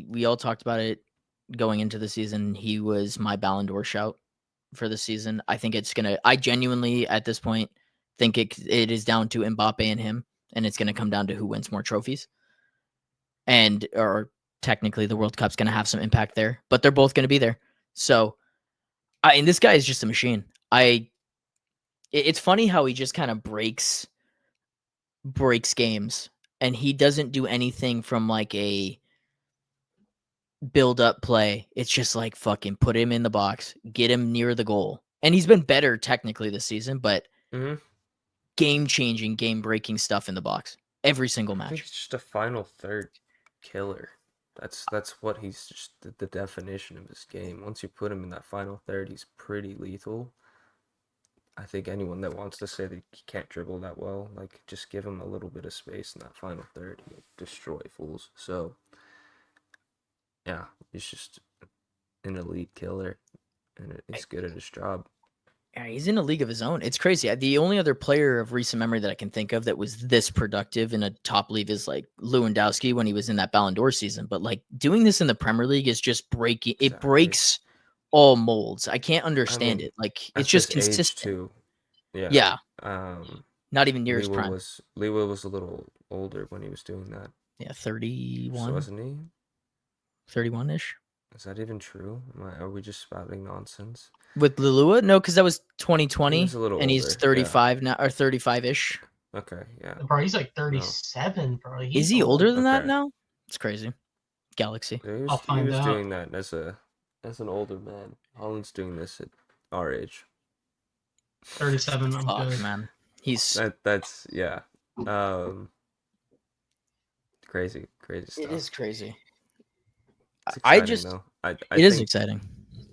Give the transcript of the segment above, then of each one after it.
We all talked about it going into the season. He was my Ballon d'Or shout for the season. I think I genuinely at this point think it is down to Mbappe and him, and it's gonna come down to who wins more trophies. Or technically the World Cup's gonna have some impact there, but they're both gonna be there. So and this guy is just a machine. It's funny how he just kind of breaks games, and he doesn't do anything from like a build up play. It's just like fucking put him in the box, get him near the goal. And he's been better technically this season, but game changing, game breaking stuff in the box every single I think match. he's just a final third killer. That's what he's just the definition of his game. Once you put him in that final third, he's pretty lethal. I think anyone that wants to say that he can't dribble that well, like just give him a little bit of space in that final third, he'll destroy fools. So yeah, he's just an elite killer, and he's good at his job. Yeah, he's in a league of his own. It's crazy. The only other player of recent memory that I can think of that was this productive in a top league is like Lewandowski when he was in that Ballon d'Or season. But like doing this in the Premier League is just breaking. It Exactly. breaks all molds. I can't I understand mean, it. Like it's at just this age consistent. too. Yeah. Yeah, not even near his prime. Lewa was a little older when he was doing that. Yeah, So 31, wasn't he? 31 ish. Is that even true? Are we just spouting nonsense? With Lulua? No, because that was He was 2020, a little and he's older. Yeah. 35 now, or 35 ish. Okay. Yeah. Bro, he's like No. 37, bro. Is He's he old. older than that Okay. now? It's crazy. Galaxy. Yeah, I'll he find was out. doing that as an older man. Holland's doing this at our age. 37, I'm Fuck, good. man. He's. That's yeah. Um, crazy stuff. It is crazy. It's I exciting just. though. I It is think exciting.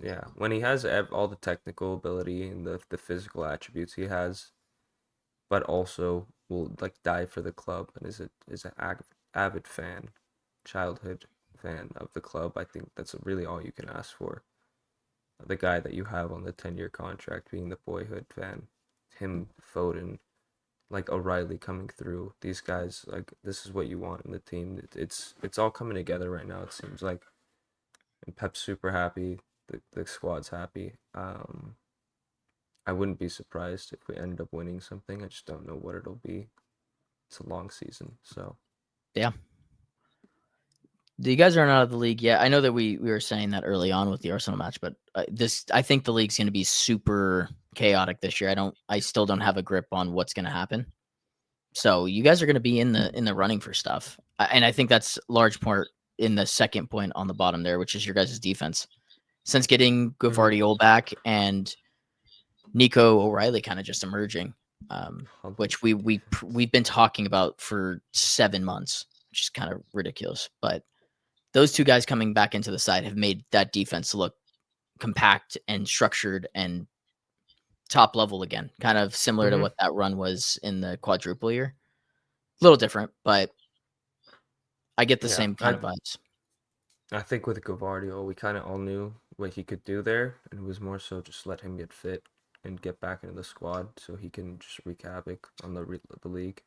yeah, when he has all the technical ability and the physical attributes he has, but also will like die for the club and is an avid fan, childhood fan of the club. I think that's really all you can ask for. The guy that you have on the 10-year contract being the boyhood fan, him, Foden, like O'Reilly coming through. These guys, like this is what you want in the team. It's all coming together right now. It seems like, and Pep's super happy. The squad's happy. I wouldn't be surprised if we ended up winning something. I just don't know what it'll be. It's a long season, so Yeah. You guys aren't out of the league yet. I know that we were saying that early on with the Arsenal match, but I think the league's going to be super chaotic this year. I still don't have a grip on what's going to happen. So you guys are going to be in the running for stuff, and I think that's large part in the second point on the bottom there, which is your guys' defense. Since getting Guardiola back and Nico O'Reilly kind of just emerging, which we've been talking about for 7 months, which is kind of ridiculous, but those two guys coming back into the side have made that defense look compact and structured and top level again, kind of similar to what that run was in the quadruple year. A little different, but I get the yeah. same kind of vibes. I think with Guardiola, we kind of all knew what he could do there, and it was more so just let him get fit and get back into the squad so he can just wreak havoc on the league.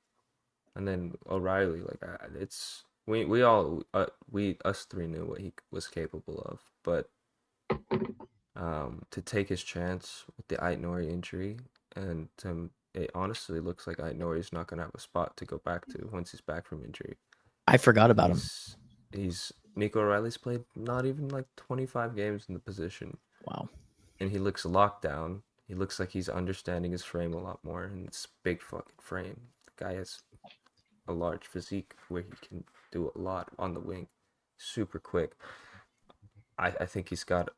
And then O'Reilly, like it's we all we us three knew what he was capable of, but to take his chance with the Ait-Nouri injury, and it honestly looks like Ait-Nouri's not gonna have a spot to go back to once he's back from injury. I forgot about him. He's Nico O'Reilly's played not even like 25 games in the position. Wow. And he looks locked down. He looks like he's understanding his frame a lot more, and it's big fucking frame. The guy has a large physique where he can do a lot on the wing, super quick. I think he's got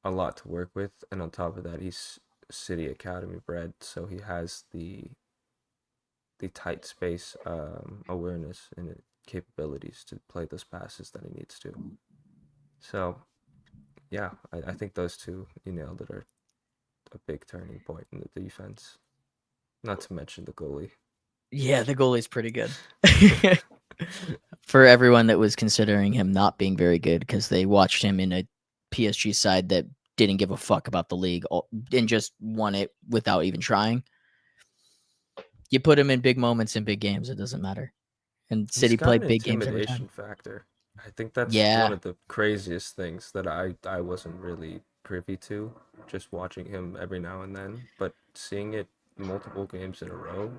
a lot to work with, and on top of that, he's City Academy bred, so he has the tight space awareness and capabilities to play those passes that he needs to. So yeah, I think those two you nailed it are a big turning point in the defense. Not to mention the goalie. Yeah, the goalie's pretty good. For everyone that was considering him not being very good because they watched him in a PSG side that didn't give a fuck about the league and just won it without even trying. You put him in big moments in big games, it doesn't matter. And He's City got an played big games every time. intimidation factor. I think that's Yeah. one of the craziest things that I wasn't really privy to, just watching him every now and then, but seeing it multiple games in a row,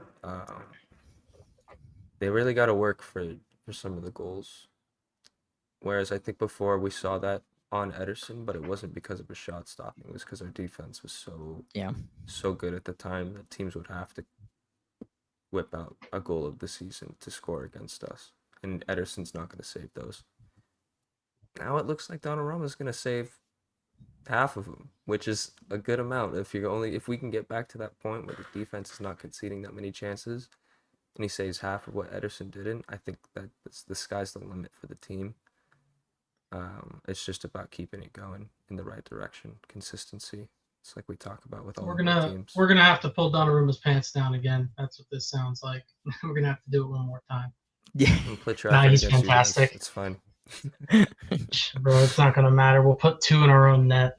they really got to work for some of the goals. Whereas I think before we saw that on Ederson, but it wasn't because of his shot stopping. It was because our defense was Yeah. so good at the time that teams would have to whip out a goal of the season to score against us, and Ederson's not going to save those. Now it looks like Donnarumma's going to save half of them, which is a good amount. If we can get back to that point where the defense is not conceding that many chances, and he saves half of what Ederson didn't, I think that the sky's the limit for the team. It's just about keeping it going in the right direction, consistency. It's like we talk about with all We're of our gonna teams. we're gonna have to pull Donnarumma's pants down again. That's what this sounds like. We're gonna have to do it one more time. Yeah. And play Nah, traffic he's against you guys. fantastic. It's fine. Bro, it's not gonna matter. We'll put 2 in our own net.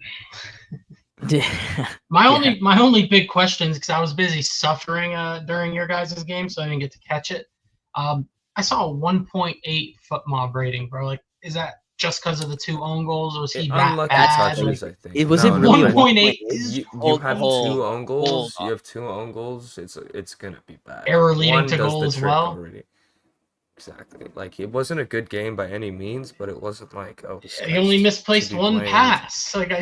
Yeah. My only big questions, because I was busy suffering during your guys' game, so I didn't get to catch it. I saw a 1.8 foot mob rating, bro. Like, is that just because of the 2 own goals, or was he that Unlucky bad? touches, Like, I think. It wasn't really a 1.8 1.8. is You have Hold 2 own goals. on. You have 2 own goals. It's gonna be bad. error leading One to does goal the as trick well. already. Exactly. Like, it wasn't a good game by any means, but it wasn't like, oh, this He only guy's misplaced to be 1 blamed. pass. Like,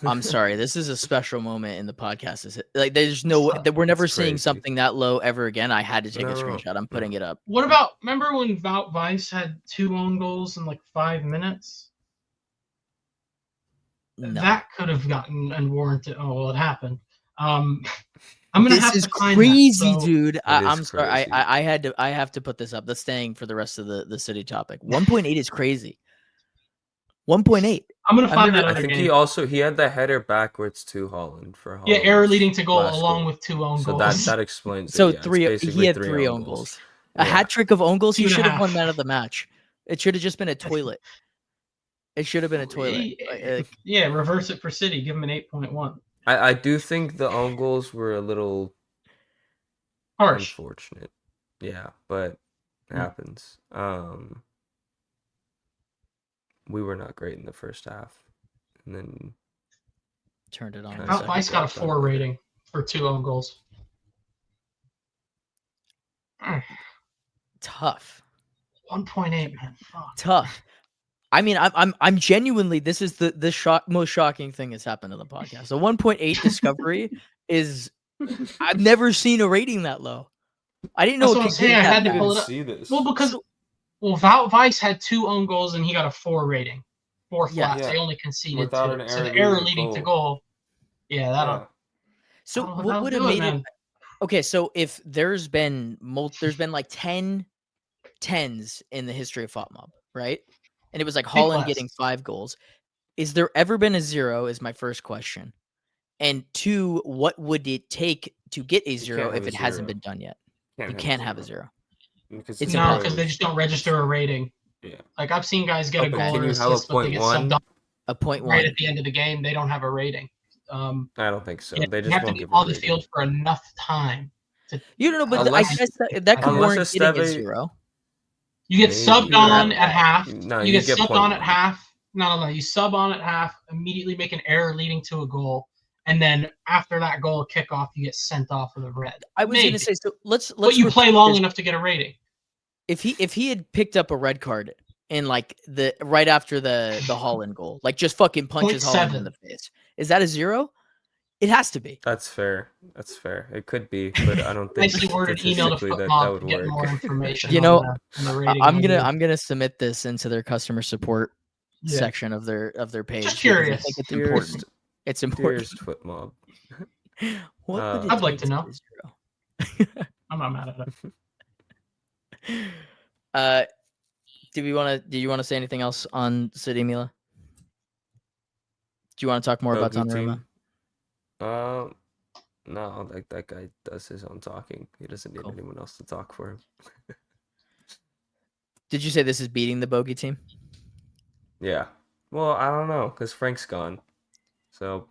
I'm sorry. This is a special moment in the podcast. Like, there's no way that we're never It's seeing crazy. something that low ever again. I had to take a No. screenshot. I'm putting it up. What about, remember when Wout Weiss had 2 own goals in like 5 minutes? No. That could have gotten and warranted. Oh, well, it happened. I'm gonna This have is to find crazy, that. So, dude. I'm is sorry. crazy. I have to put this up. That's staying for the rest of the city topic. 1.8 is crazy. 1.8. I'm gonna I've find never- that I other think game. he had the header backwards to Holland for Holland. Yeah, error leading to goal last along goal. with 2 own So goals. that explains So it. Yeah, three. it's He basically had 3 3 own own goals. goals. A hat trick of own goals. He 2.5. should have won man of the match. It should have just been a toilet. It should have been a toilet. Yeah, reverse it for City. Give him an 8.1. I do think the own goals were a little Harsh. unfortunate. Yeah, but it happens. We were not great in the first half, and then Turned it on. Nice. Wout Weiss got a 4 rating for 2 own goals. Tough. 1.8, man. Fuck. Tough. I mean, I'm genuinely. This is the most shocking thing that's happened on the podcast. So 1.8 discovery is. I've never seen a rating that low. I didn't know That's it what I'm could saying. get I that had to bad. pull it up. see this. Well, because Wout Weiss had 2 own goals and he got a 4 rating. 4 Yeah. flats. They only conceded Without 2. an So the error error leading to goal. Yeah, that'll. So That'll what would have do it, made it? man. Okay, so if there's been like 10 tens in the history of FOTMob, right? And it was like Holland less. getting 5 goals. Is there ever been a 0? Is my first question. And 2, what would it take to get a 0 if it hasn't been done yet? You can't have a 0. It's No, impossible. because they just don't register a rating. Yeah. Like, I've seen guys get a goal Can or you have a assist, but they get 0.1? subbed off A 0.1. right at the end of the game. They don't have a rating. I don't think so. Yeah, They you just have to won't be give on a the rating. field for enough time. You don't know, but Unless- I guess that could unless warrant getting a Esteve- 0. You get Maybe. subbed on at half. No, you you get get subbed on at 0.1. half. No. You sub on at half, immediately make an error leading to a goal, and then after that goal kickoff, you get sent off of the red. I was going to say, so let's. But you play long this. enough to get a rating. If he had picked up a red card in like the right after the Holland goal, like just fucking punches Holland in the face, is that a 0? It has to be. That's fair. It could be, but I don't think Nicely worded email to statistically that FOTMob would to get work. more information. You know, on the rating I'm idea. gonna submit this into their customer support section of their page. Just curious. I think it's important. It's important. Dearest FOTMob. What would it I'd like take to know. get a 0? I'm not mad at it. Do you want to say anything else on City, Mila? Do you want to talk more about Donnarumma? No, like that guy does his own talking. He doesn't need anyone else to talk for him. Did you say this is beating the bogey team? Yeah. Well, I don't know, because Frank's gone. So,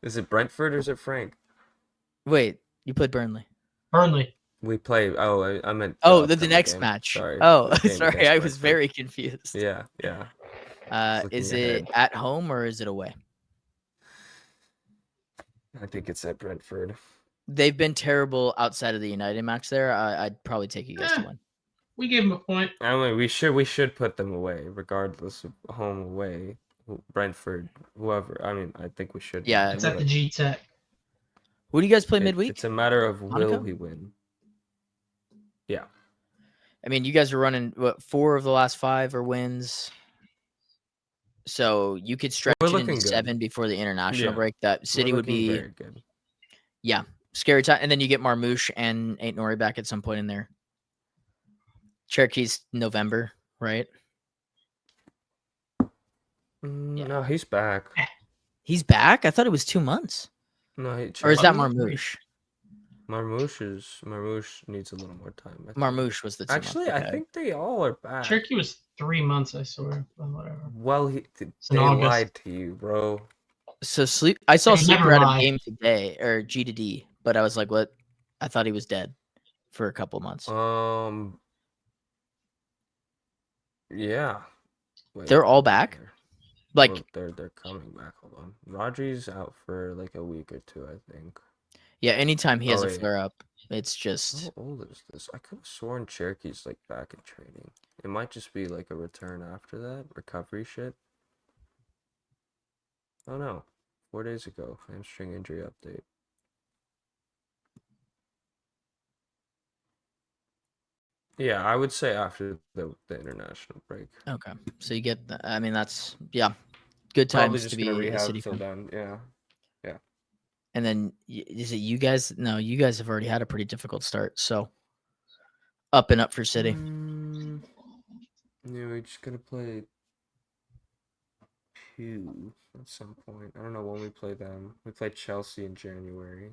is it Brentford or is it Frank? Wait, you played Burnley. Burnley. We play. Oh, I meant. Oh, the upcoming next game. match. Sorry. Oh, The game sorry, against I was Brentford. very confused. Yeah. Just Is looking it ahead. at home or is it away? I think it's at Brentford. They've been terrible outside of the United match there. I'd probably take you guys to Eh, win. we gave him a point. I mean, we should put them away, regardless of home away. Brentford, whoever. I mean, I think we should win. Yeah. It's at the G Tech. Who do you guys play It's midweek? a matter of will Monaco? we win. Yeah. I mean, you guys are running what 4 of the last 5 are wins. So you could stretch We're it into looking good. 7 before the international Yeah. break. That City We're would looking be very good. scary time. And then you get Marmouche and Ain't Nori back at some point in there. Cherokee's November, right? No, he's back. He's back? I thought it was 2 months. No, Or is that Cherokee? Marmouche? Marmouche needs a little more time. I think. Marmouche was the 2 months. Actually, I think they all are back. Cherokee was 3 months, I swear. But whatever. Well, It's in they August. lied to you, bro. So I saw They never Sleeper at a lie. game today, or G to D, but I was like, what? I thought he was dead for a couple months. Yeah. Wait, They're all back? there. Like, Well, they're coming back. Hold on. Rodri's out for like a week or 2, I think. yeah, anytime he has a wait. flare up, it's just How old is this? I could have sworn Cherokee's like back in training. It might just be like a return after that recovery shit. Oh no, 4 days ago, hamstring injury update. Yeah, I would say after the international break. okay. So you get, I mean, that's good Probably times just to gonna be a rehab City till fan. then. Yeah. And then is it you guys? No, you guys have already had a pretty difficult start. So up and up for City. Yeah, we just gotta play 2 at some point. I don't know when we play them. We play Chelsea in January.